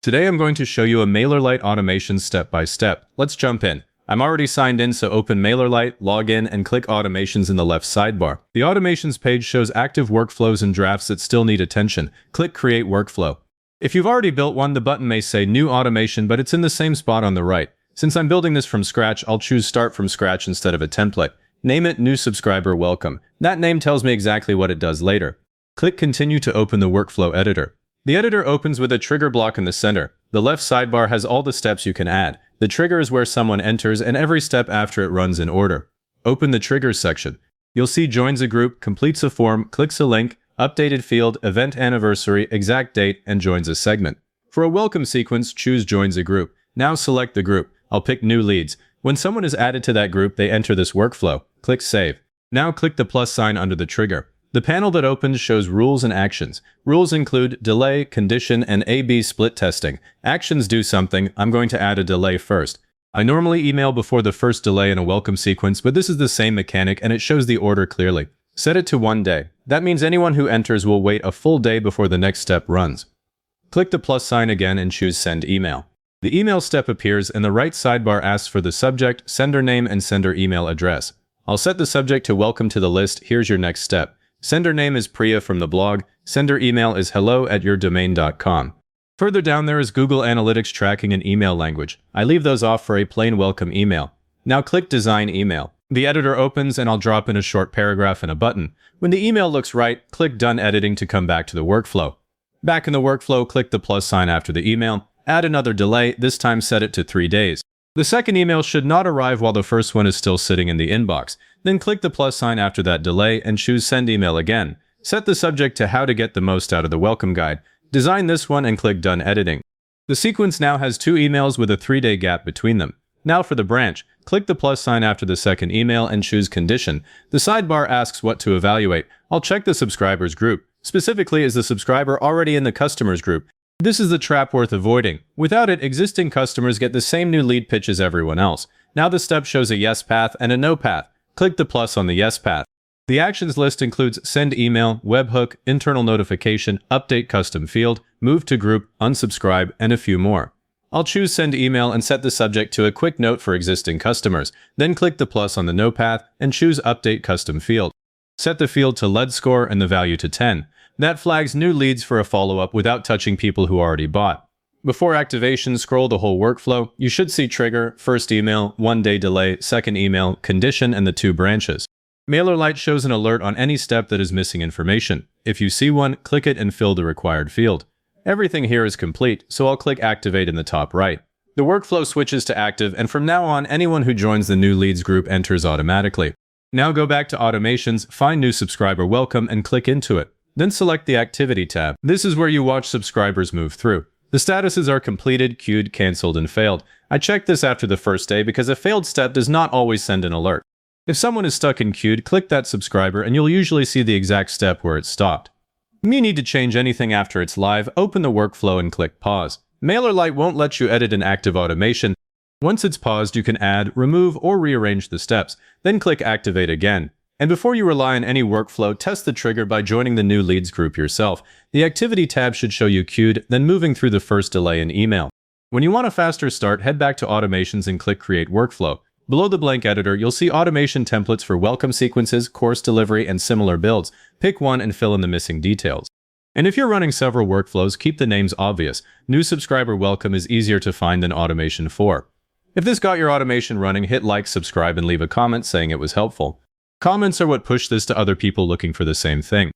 Today I'm going to show you a MailerLite automation step by step. Let's jump in. I'm already signed in, so open MailerLite, log in, and click Automations in the left sidebar. The Automations page shows active workflows and drafts that still need attention. Click Create Workflow. If you've already built one, the button may say New Automation, but it's in the same spot on the right. Since I'm building this from scratch, I'll choose Start from Scratch instead of a template. Name it New Subscriber Welcome. That name tells me exactly what it does later. Click Continue to open the workflow editor. The editor opens with a trigger block in the center. The left sidebar has all the steps you can add. The trigger is where someone enters, and every step after it runs in order. Open the Triggers section. You'll see Joins a Group, Completes a Form, Clicks a Link, Updated Field, Event Anniversary, Exact Date, and Joins a Segment. For a welcome sequence, choose Joins a Group. Now select the group. I'll pick New Leads. When someone is added to that group, they enter this workflow. Click Save. Now click the plus sign under the trigger. The panel that opens shows rules and actions. Rules include delay, condition, and A/B split testing. Actions do something. I'm going to add a delay first. I normally email before the first delay in a welcome sequence, but this is the same mechanic and it shows the order clearly. Set it to 1 day. That means anyone who enters will wait a full day before the next step runs. Click the plus sign again and choose Send Email. The email step appears and the right sidebar asks for the subject, sender name, and sender email address. I'll set the subject to Welcome to the list. Here's your next step. Sender name is Priya from the blog. Sender email is hello@yourdomain.com. Further down there is Google Analytics tracking and email language. I leave those off for a plain welcome email. Now click Design Email. The editor opens and I'll drop in a short paragraph and a button. When the email looks right, click Done Editing to come back to the workflow. Back in the workflow, click the plus sign after the email. Add another delay, this time set it to 3 days. The second email should not arrive while the first one is still sitting in the inbox. Then click the plus sign after that delay and choose Send Email again. Set the subject to How to Get the Most Out of the Welcome Guide. Design this one and click Done Editing. The sequence now has 2 emails with a 3-day gap between them. Now for the branch, click the plus sign after the second email and choose Condition. The sidebar asks what to evaluate. I'll check the subscribers group. Specifically, is the subscriber already in the customers group? This is the trap worth avoiding. Without it, existing customers get the same new lead pitch as everyone else. Now the step shows a yes path and a no path. Click the plus on the yes path. The actions list includes Send Email, Webhook, Internal Notification, Update Custom Field, Move to Group, Unsubscribe, and a few more. I'll choose Send Email and set the subject to a quick note for existing customers. Then click the plus on the no path and choose Update Custom Field. Set the field to lead score and the value to 10. That flags new leads for a follow-up without touching people who already bought. Before activation, scroll the whole workflow. You should see Trigger, First Email, 1-day delay, Second Email, Condition, and the 2 branches. MailerLite shows an alert on any step that is missing information. If you see one, click it and fill the required field. Everything here is complete, so I'll click Activate in the top right. The workflow switches to active, and from now on, anyone who joins the new leads group enters automatically. Now go back to Automations, find New Subscriber Welcome, and click into it. Then select the Activity tab. This is where you watch subscribers move through. The statuses are completed, queued, cancelled, and failed. I checked this after the first day because a failed step does not always send an alert. If someone is stuck in queued, click that subscriber and you'll usually see the exact step where it stopped. If you need to change anything after it's live, open the workflow and click Pause. MailerLite won't let you edit an active automation. Once it's paused, you can add, remove, or rearrange the steps. Then click Activate again. And before you rely on any workflow, test the trigger by joining the new leads group yourself. The Activity tab should show you queued, then moving through the first delay in email. When you want a faster start, head back to Automations and click Create Workflow. Below the blank editor, you'll see automation templates for welcome sequences, course delivery, and similar builds. Pick one and fill in the missing details. And if you're running several workflows, keep the names obvious. New Subscriber Welcome is easier to find than Automation 4. If this got your automation running, hit like, subscribe, and leave a comment saying it was helpful. Comments are what push this to other people looking for the same thing.